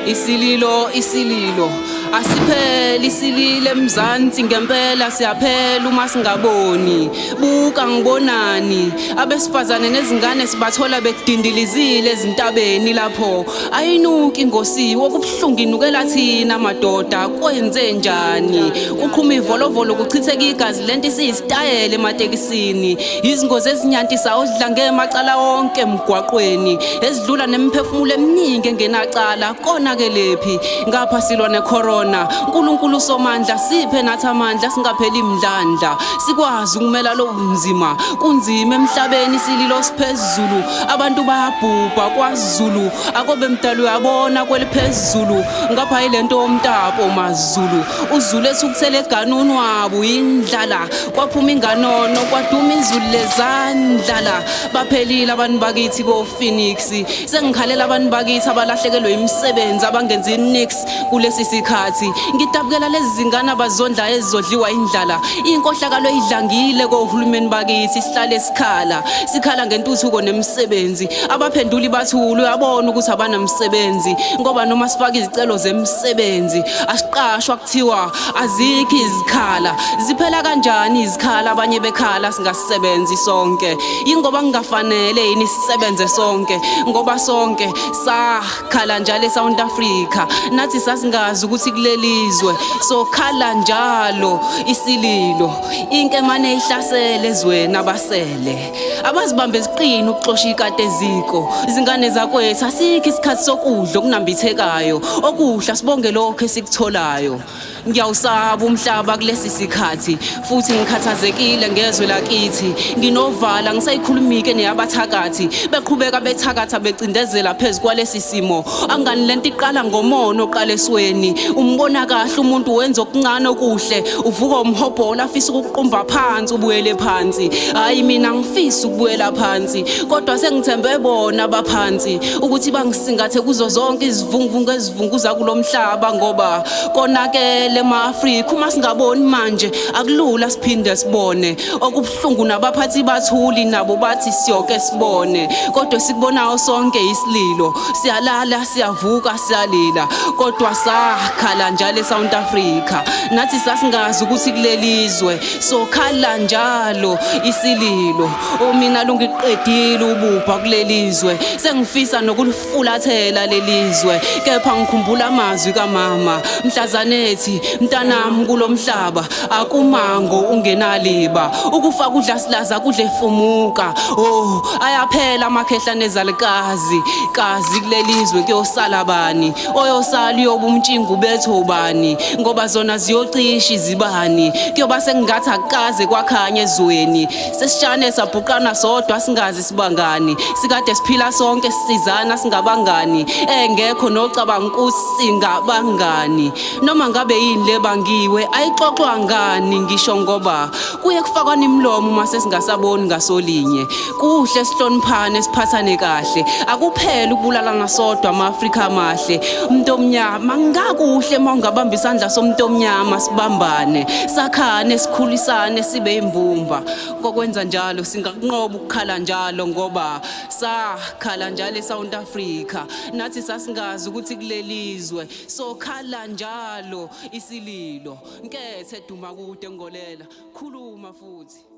Isililo, isililo, asipheli isilile emzansi ngempela siyaphela uma singaboni. Buka ngibonani, abesifazane nezingane sibathola bekudindilizile ezintabeni lapho. Ayinuki ingosiwe okubuhlungu inukela thina madoda, kwenze njani? Kuqhuma ivolovolo kuchitheka igazi lento isiyisitayela ematekisini. Izingozi ezinyantisa odlange emacala wonke emgwaqweni, ezidlula nemiphefumulo eminingi engenacala. Kona ke lephi ngapha silwa necorona. uNkulunkulu somandla siphe nathi amandla singapheli imdlandla, sikwazi ukumela lo bunzima. Kunzima emhlabeni isililo siphezulu, abantu bayabhubha kwaZulu. Akobe mdalo uyabona kweliphezulu, ngapha ilento yomtapo maZulu. uZulu ethukuthele eganuni wabo indlala, kwaphuma inganono kwaduma izulu lezandlala. Baphelile abantu bakithi ko Phoenix, sengikhalela abantu bakithi abalahlekelwe imisebenzi abangenzi nix kulesi sikhathi. Ngidabukela lezi zingane abazondla ezodliwa indlala. Inkohlakalo idlangile kohulumeni bakithi, sihlale sikhala ngentuthuko nemisebenzi. Abaphenduli bathulu uyabona ukuthi abanamsebenzi, ngoba noma sifaka izicelo zemisebenzi asiqashwa kuthiwa azikho izikhala. Ziphela kanjani izikhala abanye bekhala singasisebenzi sonke? Ingoba kungafanele yini sisebenze sonke? Ngoba sonke sakhala njalo eSouth Africa, nathi sasingazi ukuthi kulelizwe sokhala njalo isililo. Inkemane ihlasele ezweni abasele, abazibambe ziqina ukuxosha ikade eziko. Izingane zakwethu asikho isikhathi sokudla okunambithekayo, okuhla sibonge lokho esikutholayo. Ngiyawusaba umhlaba kulesi sikhathi, futhi ngikhathazekile ngezwe lakithi. Nginovala ngisayikhulumike neyabathakathi, beqhubeka bethakatha becindezela phezu kwalesi simo. Angani lento iqala ngomono oqala esweni. Umbona kahle umuntu wenza okuncane okuhle, uvuka umhobhola afisa ukuqumba phansi ubuyele phansi. Hayi mina ngifisa ukubuyela phansi, kodwa sengithembe bona abaphansi ukuthi bangisingathe kuzo zonke izivunguvungu ezivunguza kulomhlaba. Ngoba konakele ema-Afrika uma singaboni manje akulula siphinde sibone. Okubuhlungu nabaphathi bathuli nabo bathi siyoke sibone, kodwa sikubonayo sonke isililo. Siyalala siyavuka siyalila, kodwa sakhala njalo eSouth Africa. Nathi sasingazi ukuthi kulelizwe sokhala njalo isililo. Mina lungiqedile ubupha kulelizwe, sengifisa nokulifulathela lelizwe. Kepha ngikhumbula amazwi kamama, mhlazanethi mntanami kulomhlaba akumango ungenaliba. Ukufa kudla silaza kudle efumuka. Oh ayaphela amakhehla nezalikazi kazi kulelizwe. Kuyosala bani oyosala yoba umtshingu bethobani, ngoba zona ziyocisha izibani. Kuyoba sengingathi akukaze kwakhanya ezweni, sesishane sabhuqana sodwa singazi sibangani. Sikade siphila sonke sisizana singabangani, engekho nocabanga ukuthi singabangani. Noma ngabe yini lebangiwe ayixoxwa ngani ngisho, ngoba kuye kufakwana imlomo uma sesingasaboni ngasolinye. Kuhle sihloniphane siphathane kahle, akuphela ukubulalana sodwa ama-Afrika amahle. Umuntu omnyama ngakuhle uma ungabamba isandla somuntu omnyama, sibambane sakhane sikhulisane sibe imbumba. Kokwenza njalo singakunqoba ukukhala njalo, ngoba sakhala njalo eSouth Africa. Nathi sasingazi ukuthi kulelizwe sokhala njalo isililo. Nkethe Dumakude ngolela khuluma futhi.